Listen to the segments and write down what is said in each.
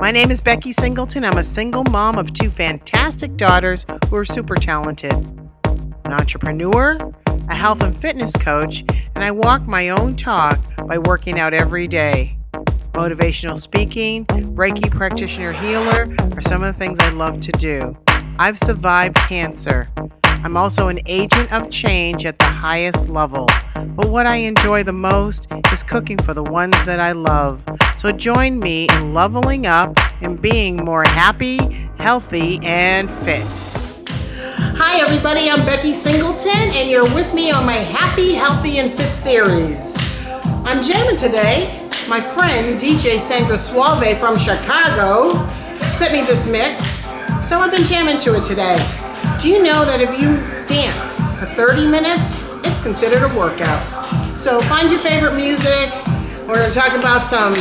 My name is Becky Singleton. I'm a single mom of two fantastic daughters who are super talented. An entrepreneur, a health and fitness coach, and I walk my own talk by working out every day. Motivational speaking, Reiki practitioner healer are some of the things I love to do. I've survived cancer. I'm also an agent of change at the highest level. But what I enjoy the most is cooking for the ones that I love. So join me in leveling up and being more happy, healthy, and fit. Hi everybody, I'm Becky Singleton and you're with me on my Happy, Healthy, and Fit series. I'm jamming today. My friend DJ Sandra Suave from Chicago sent me this mix, so I've been jamming to it today. Do you know that if you dance for 30 minutes, it's considered a workout? So find your favorite music. We're going to talk about some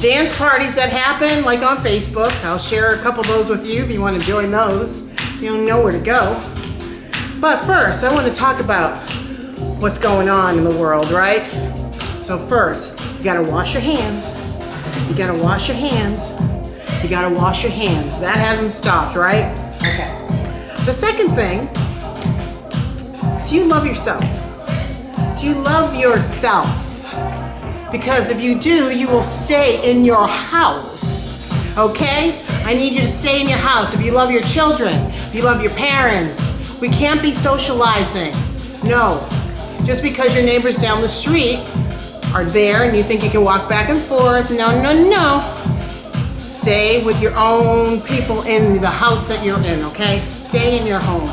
dance parties that happen, like on Facebook. I'll share a couple of those with you if you want to join those. You don't know where to go. But first, I want to talk about what's going on in the world, right? So first, you got to wash your hands. You got to wash your hands. You got to wash your hands. That hasn't stopped, right? Okay. The second thing, do you love yourself? Do you love yourself? Because if you do, you will stay in your house, okay? I need you to stay in your house. If you love your children, if you love your parents, we can't be socializing. No, just because your neighbors down the street are there and you think you can walk back and forth, no. Stay with your own people in the house that you're in, okay? Stay in your home.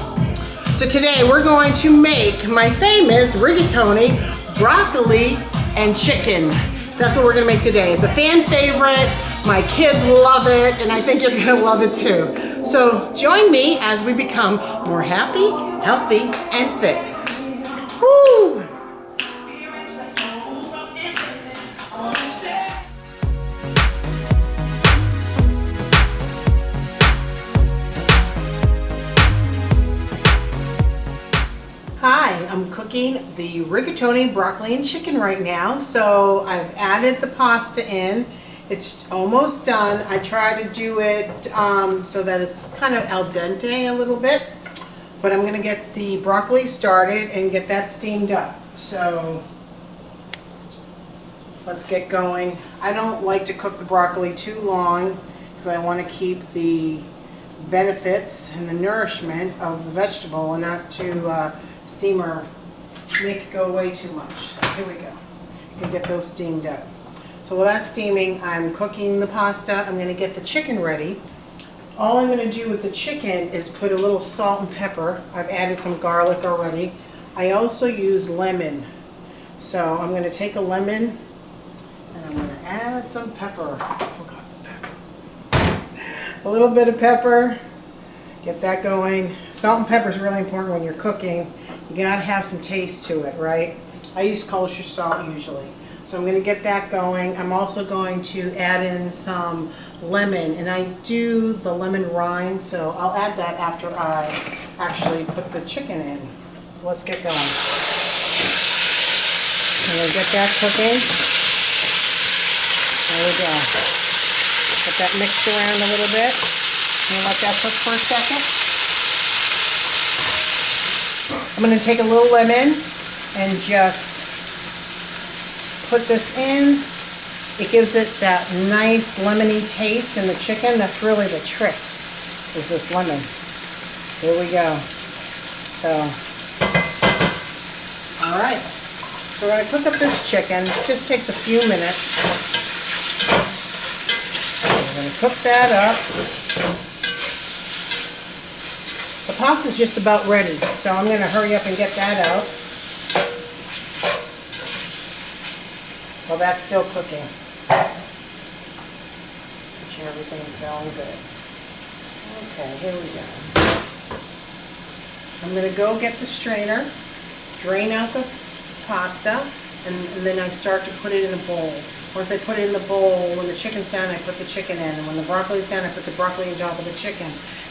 So today we're going to make my famous rigatoni, broccoli and chicken. That's what we're gonna make today. It's a fan favorite. My kids love it, and I think you're gonna love it too. So join me as we become more happy, healthy, and fit. Woo! Hi, I'm cooking the rigatoni, broccoli, and chicken right now. So I've added the pasta in. It's almost done. I try to do it so that it's kind of al dente a little bit. But I'm going to get the broccoli started and get that steamed up. So let's get going. I don't like to cook the broccoli too long because I want to keep the benefits and the nourishment of the vegetable and not to steamer make it go way too much. So here we go. You can get those steamed up. So while that's steaming, I'm cooking the pasta. I'm going to get the chicken ready. All I'm going to do with the chicken is put a little salt and pepper. I've added some garlic already. I also use lemon. So I'm going to take a lemon and I'm going to add some pepper. I forgot the pepper. A little bit of pepper. Get that going. Salt and pepper is really important when you're cooking. You gotta have some taste to it, right? I use kosher salt usually. So I'm going to get that going. I'm also going to add in some lemon, and I do the lemon rind, so I'll add that after I actually put the chicken in. So let's get going. I'm going to get that cooking. There we go. Get that mixed around a little bit. I'm going to let that cook for a second. I'm going to take a little lemon and just put this in. It gives it that nice lemony taste in the chicken. That's really the trick, is this lemon. Here we go. So, all right. So we're going to cook up this chicken. It just takes a few minutes. We're going to cook that up. The pasta's just about ready, so I'm going to hurry up and get that out while that's still cooking. Make sure everything's going good. Okay, here we go. I'm going to go get the strainer, drain out the pasta, and then I start to put it in a bowl. Once I put it in the bowl, when the chicken's down, I put the chicken in, and when the broccoli's down, I put the broccoli on top of the chicken.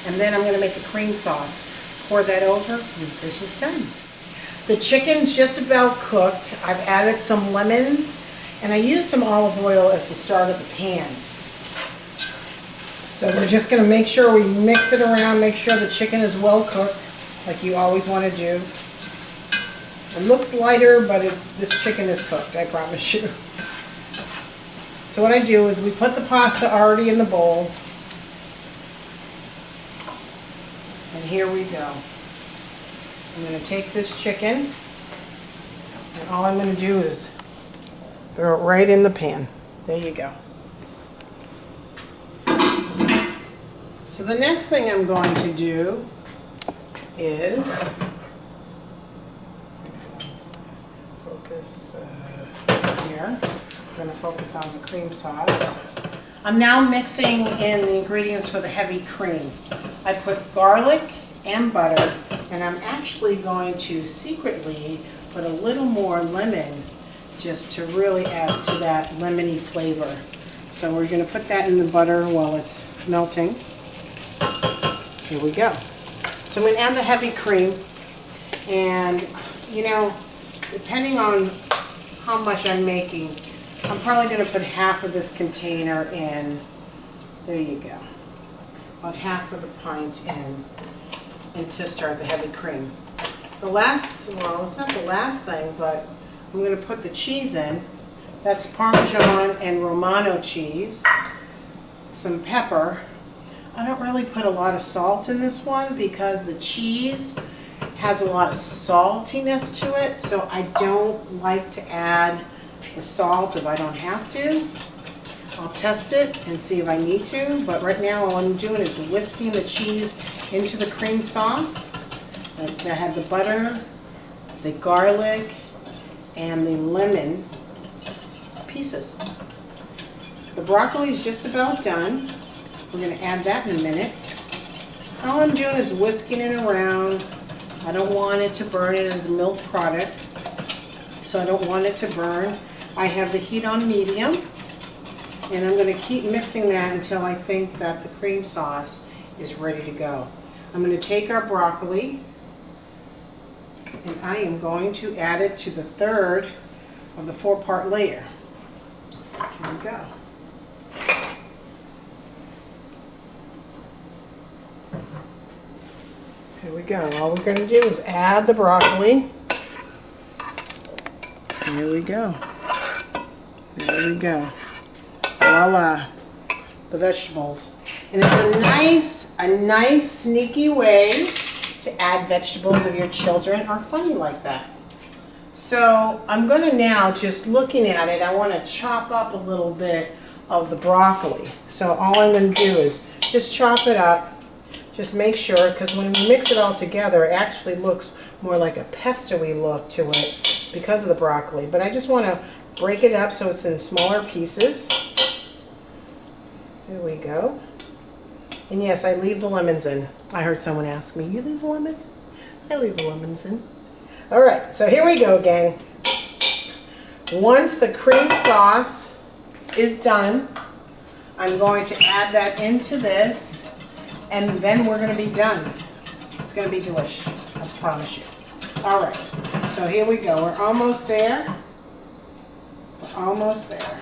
And then I'm going to make a cream sauce. Pour that over, and the dish is done. The chicken's just about cooked. I've added some lemons, and I used some olive oil at the start of the pan. So we're just going to make sure we mix it around, make sure the chicken is well cooked, like you always want to do. It looks lighter, but this chicken is cooked, I promise you. So what I do is we put the pasta already in the bowl. And here we go. I'm going to take this chicken, and all I'm going to do is throw it right in the pan. There you go. So the next thing I'm going to do is focus here. I'm going to focus on the cream sauce. I'm now mixing in the ingredients for the heavy cream. I put garlic and butter, and I'm actually going to secretly put a little more lemon just to really add to that lemony flavor. So we're going to put that in the butter while it's melting. Here we go. So I'm going to add the heavy cream, and you know, depending on how much I'm making, I'm probably going to put half of this container in. There you go. About half of the pint in to start the heavy cream. The last, well, it's not the last thing, but I'm going to put the cheese in. That's Parmesan and Romano cheese, some pepper. I don't really put a lot of salt in this one because the cheese has a lot of saltiness to it, so I don't like to add the salt if I don't have to. I'll test it and see if I need to, but right now all I'm doing is whisking the cheese into the cream sauce that had the butter, the garlic, and the lemon pieces. The broccoli is just about done. We're going to add that in a minute. All I'm doing is whisking it around. I don't want it to burn. It is a milk product, so I don't want it to burn. I have the heat on medium, and I'm going to keep mixing that until I think that the cream sauce is ready to go. I'm going to take our broccoli, and I am going to add it to the third of the 4-part layer. Here we go. Here we go. All we're going to do is add the broccoli. Here we go. There we go. Voila. The vegetables. And it's a nice sneaky way to add vegetables if your children are funny like that. So I'm going to now, just looking at it, I want to chop up a little bit of the broccoli. So all I'm going to do is just chop it up. Just make sure, because when we mix it all together, it actually looks more like a pesto-y look to it because of the broccoli. But I just want to break it up so it's in smaller pieces. There we go. And yes, I leave the lemons in. I heard someone ask me, you leave the lemons in? I leave the lemons in. All right, so here we go, gang. Once the cream sauce is done, I'm going to add that into this, and then we're going to be done. It's going to be delicious, I promise you. All right, so here we go. We're almost there. We're almost there.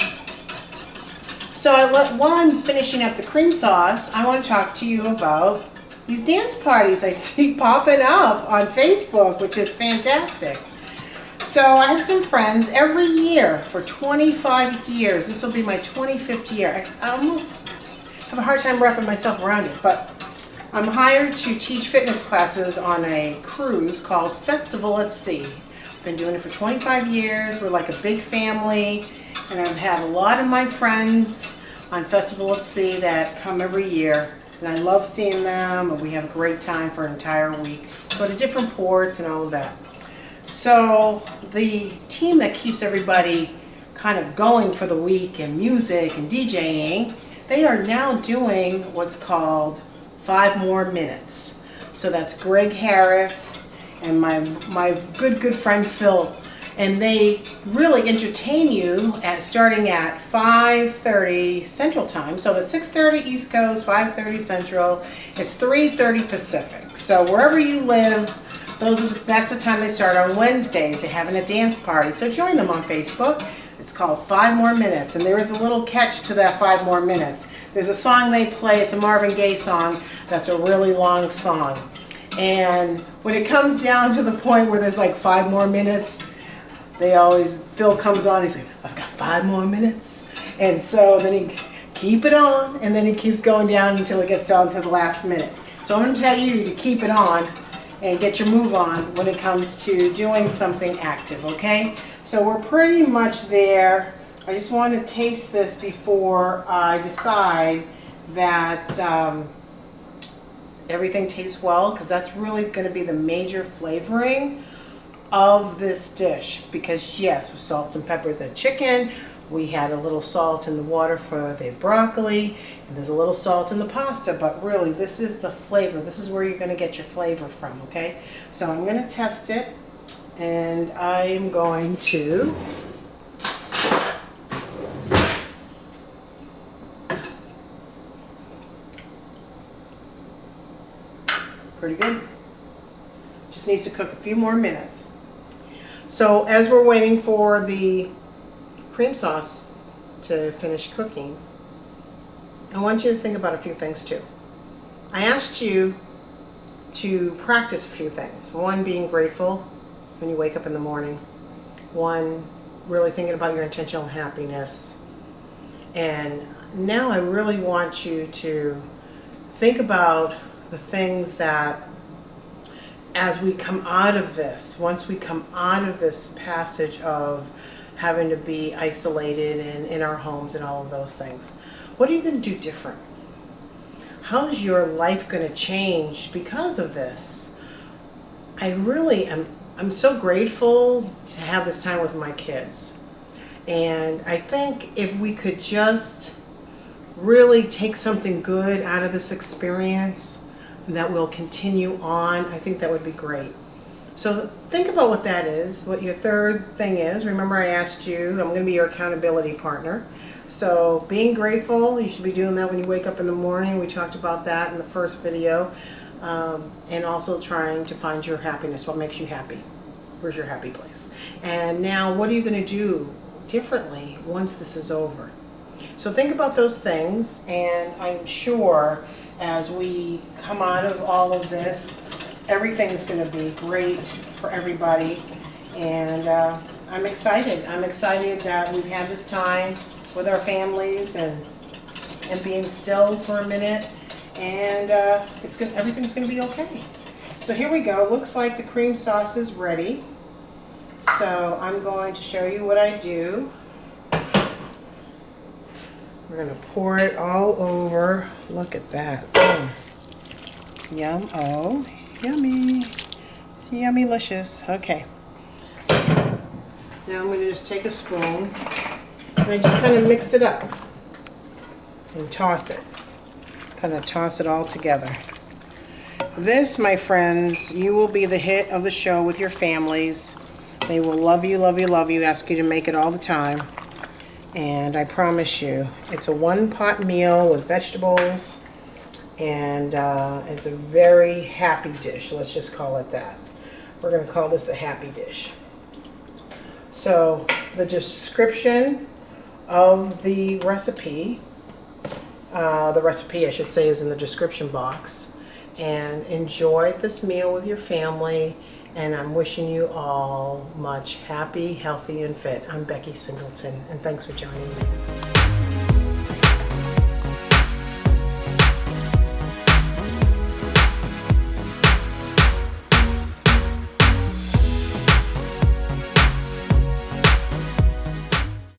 So while I'm finishing up the cream sauce, I want to talk to you about these dance parties I see popping up on Facebook, which is fantastic. So I have some friends every year for 25 years. This will be my 25th year. I almost have a hard time wrapping myself around it, but I'm hired to teach fitness classes on a cruise called Festival at Sea. I've been doing it for 25 years. We're like a big family, and I've had a lot of my friends on Festival at Sea that come every year, and I love seeing them, and we have a great time for an entire week. Go to different ports and all of that. So the team that keeps everybody kind of going for the week and music and DJing, they are now doing what's called 5 more minutes. So that's Greg Harris and my good friend Phil, and they really entertain you starting at 5:30 Central Time. So it's 6:30 East Coast, 5:30 Central. It's 3:30 Pacific. So wherever you live, that's the time they start on Wednesdays. They're having a dance party. So join them on Facebook. It's called 5 More Minutes, and there is a little catch to that 5 more minutes. There's a song they play, it's a Marvin Gaye song, that's a really long song. And when it comes down to the point where there's like 5 more minutes, Phil comes on, he's like, I've got 5 more minutes. And so then he keep it on, and then he keeps going down until it gets down to the last minute. So I'm going to tell you to keep it on and get your move on when it comes to doing something active, okay? So we're pretty much there. I just want to taste this before I decide that everything tastes well, because that's really going to be the major flavoring of this dish. Because yes, we salt and peppered the chicken, we had a little salt in the water for the broccoli, and there's a little salt in the pasta, but really this is the flavor. This is where you're going to get your flavor from, okay? So I'm going to test it, and I am going to pretty good. Just needs to cook a few more minutes. So as we're waiting for the cream sauce to finish cooking, I want you to think about a few things too. I asked you to practice a few things. One, being grateful when you wake up in the morning. One, really thinking about your intentional happiness. And now I really want you to think about the things that, as we come out of this, once we come out of this passage of having to be isolated and in our homes and all of those things, what are you going to do different? How's your life going to change because of this? I'm so grateful to have this time with my kids. And I think if we could just really take something good out of this experience that will continue on, I think that would be great. So think about what that is, what your third thing is. Remember, I asked you, I'm going to be your accountability partner. So being grateful, you should be doing that when you wake up in the morning. We talked about that in the first video. And also trying to find your happiness, what makes you happy. Where's your happy place? And now, what are you going to do differently once this is over? So think about those things, and I'm sure as we come out of all of this, everything's going to be great for everybody. And I'm excited. I'm excited that we've had this time with our families and being still for a minute. And everything's going to be okay. So here we go. Looks like the cream sauce is ready. So I'm going to show you what I do. We're going to pour it all over. Look at that. Yum. Oh, yummy. Yummy-licious. Okay. Now I'm going to just take a spoon and I just kind of mix it up and toss it. Kind of toss it all together. This, my friends, you will be the hit of the show with your families. They will love you, love you, love you, ask you to make it all the time. And I promise you, it's a one-pot meal with vegetables, and it's a very happy dish. Let's just call it that. We're going to call this a happy dish. So the description of the recipe I should say, is in the description box. And enjoy this meal with your family. And I'm wishing you all much happy, healthy, and fit. I'm Becky Singleton, and thanks for joining me.